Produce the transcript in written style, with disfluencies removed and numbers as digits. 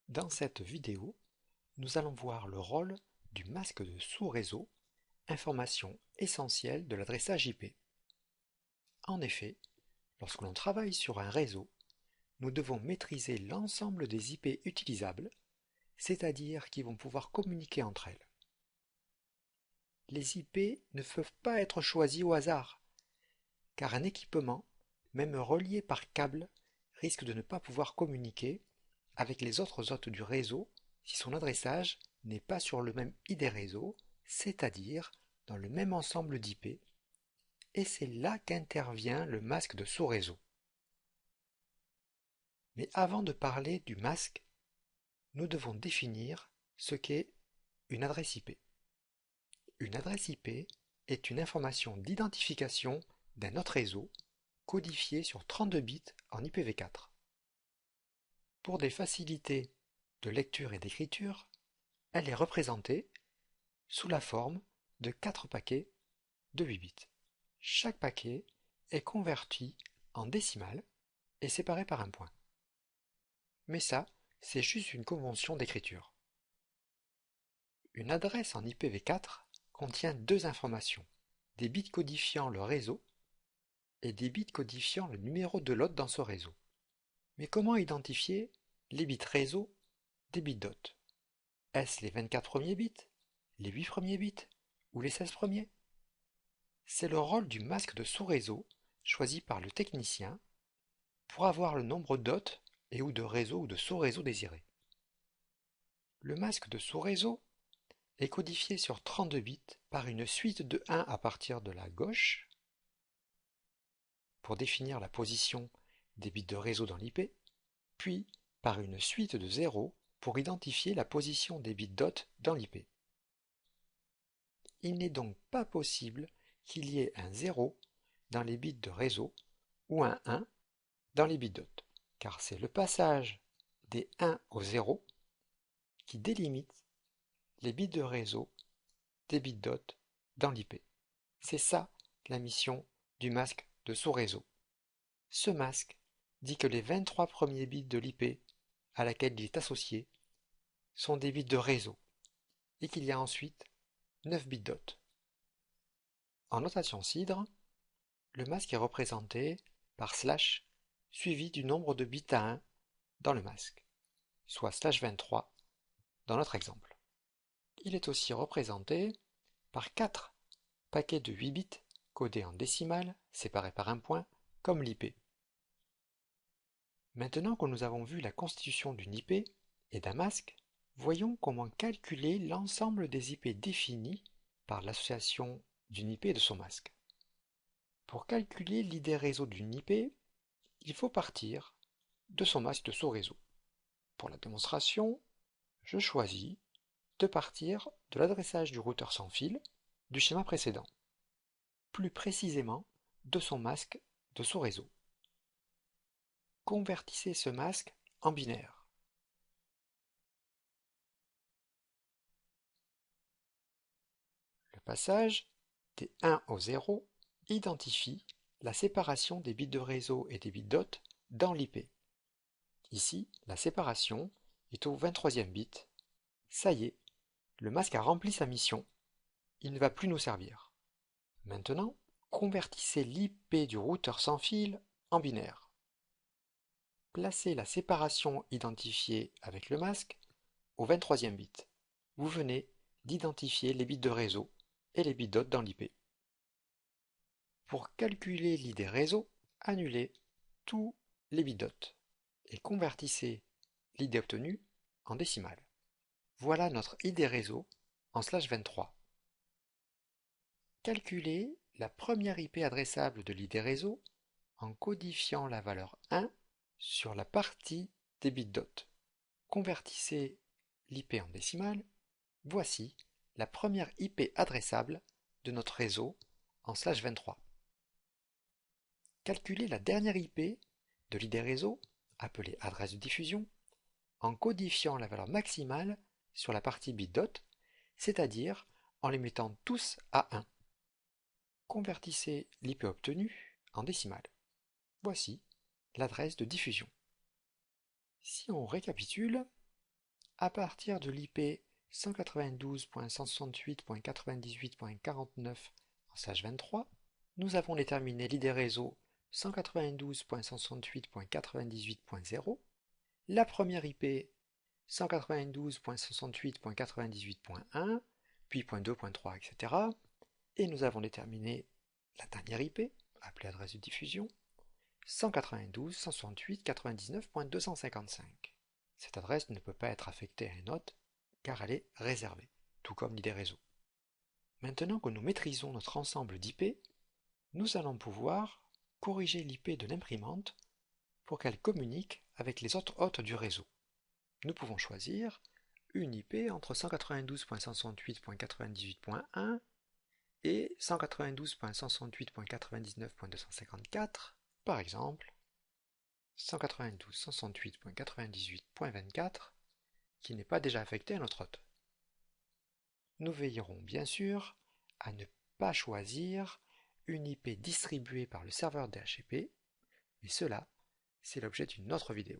Dans cette vidéo, nous allons voir le rôle du masque de sous-réseau, information essentielle de l'adressage IP. En effet, lorsque l'on travaille sur un réseau, nous devons maîtriser l'ensemble des IP utilisables, c'est-à-dire qui vont pouvoir communiquer entre elles. Les IP ne peuvent pas être choisis au hasard, car un équipement, même relié par câble, risque de ne pas pouvoir communiquer avec les autres hôtes du réseau si son adressage n'est pas sur le même ID réseau, c'est-à-dire dans le même ensemble d'IP, et c'est là qu'intervient le masque de sous-réseau. Mais avant de parler du masque, nous devons définir ce qu'est une adresse IP. Une adresse IP est une information d'identification d'un autre réseau codifiée sur 32 bits en IPv4. Pour des facilités de lecture et d'écriture, elle est représentée sous la forme de 4 paquets de 8 bits. Chaque paquet est converti en décimales et séparé par un point. Mais ça, c'est juste une convention d'écriture. Une adresse en IPv4 contient deux informations, des bits codifiant le réseau et des bits codifiant le numéro de l'hôte dans ce réseau. Mais comment identifier les bits réseau des bits d'hôte? Est-ce les 24 premiers bits, les 8 premiers bits ou les 16 premiers? C'est le rôle du masque de sous-réseau choisi par le technicien pour avoir le nombre d'hôtes et ou de réseaux ou de sous-réseaux désirés. Le masque de sous-réseau est codifié sur 32 bits par une suite de 1 à partir de la gauche pour définir la position des bits de réseau dans l'IP, puis par une suite de 0 pour identifier la position des bits d'hôte dans l'IP. Il n'est donc pas possible qu'il y ait un 0 dans les bits de réseau ou un 1 dans les bits d'hôte, car c'est le passage des 1 au 0 qui délimite les bits de réseau des bits d'hôte dans l'IP. C'est ça la mission du masque de sous-réseau. Ce masque dit que les 23 premiers bits de l'IP à laquelle il est associé sont des bits de réseau et qu'il y a ensuite 9 bits d'hôte. En notation cidre, le masque est représenté par slash suivi du nombre de bits à 1 dans le masque, soit slash 23 dans notre exemple. Il est aussi représenté par 4 paquets de 8 bits codés en décimales, séparés par un point, comme l'IP. Maintenant que nous avons vu la constitution d'une IP et d'un masque, voyons comment calculer l'ensemble des IP définis par l'association d'une IP et de son masque. Pour calculer l'ID réseau d'une IP, il faut partir de son masque de sous-réseau. Pour la démonstration, je choisis de partir de l'adressage du routeur sans fil du schéma précédent, plus précisément de son masque de sous-réseau. Convertissez ce masque en binaire. Le passage des 1 au 0 identifie la séparation des bits de réseau et des bits d'hôte dans l'IP. Ici, la séparation est au 23e bit. Ça y est, le masque a rempli sa mission. Il ne va plus nous servir. Maintenant, convertissez l'IP du routeur sans fil en binaire. Placez la séparation identifiée avec le masque au 23e bit. Vous venez d'identifier les bits de réseau et les bits d'hôte dans l'IP. Pour calculer l'ID réseau, annulez tous les bits d'hôte et convertissez l'ID obtenu en décimales. Voilà notre ID réseau en slash 23. Calculez la première IP adressable de l'ID réseau en codifiant la valeur 1 sur la partie des bits d'hôte. Convertissez l'IP en décimales. Voici la première IP adressable de notre réseau en slash 23. Calculez la dernière IP de l'ID réseau, appelée adresse de diffusion, en codifiant la valeur maximale sur la partie bit d'hôte, c'est-à-dire en les mettant tous à 1. Convertissez l'IP obtenue en décimales. Voici l'adresse de diffusion. Si on récapitule, À partir de l'IP 192.168.98.49 en sage 23, nous avons déterminé l'ID réseau 192.168.98.0, la première IP 192.168.98.1, puis .2, .3, etc. Et nous avons déterminé la dernière IP, appelée adresse de diffusion, 192.168.99.255. Cette adresse ne peut pas être affectée à un hôte car elle est réservée, tout comme l'ID réseau. Maintenant que nous maîtrisons notre ensemble d'IP, nous allons pouvoir corriger l'IP de l'imprimante pour qu'elle communique avec les autres hôtes du réseau. Nous pouvons choisir une IP entre 192.168.98.1 et 192.168.99.254, par exemple 192.168.98.24, qui n'est pas déjà affecté à notre hôte. Nous veillerons bien sûr à ne pas choisir une IP distribuée par le serveur DHCP, mais cela, c'est l'objet d'une autre vidéo.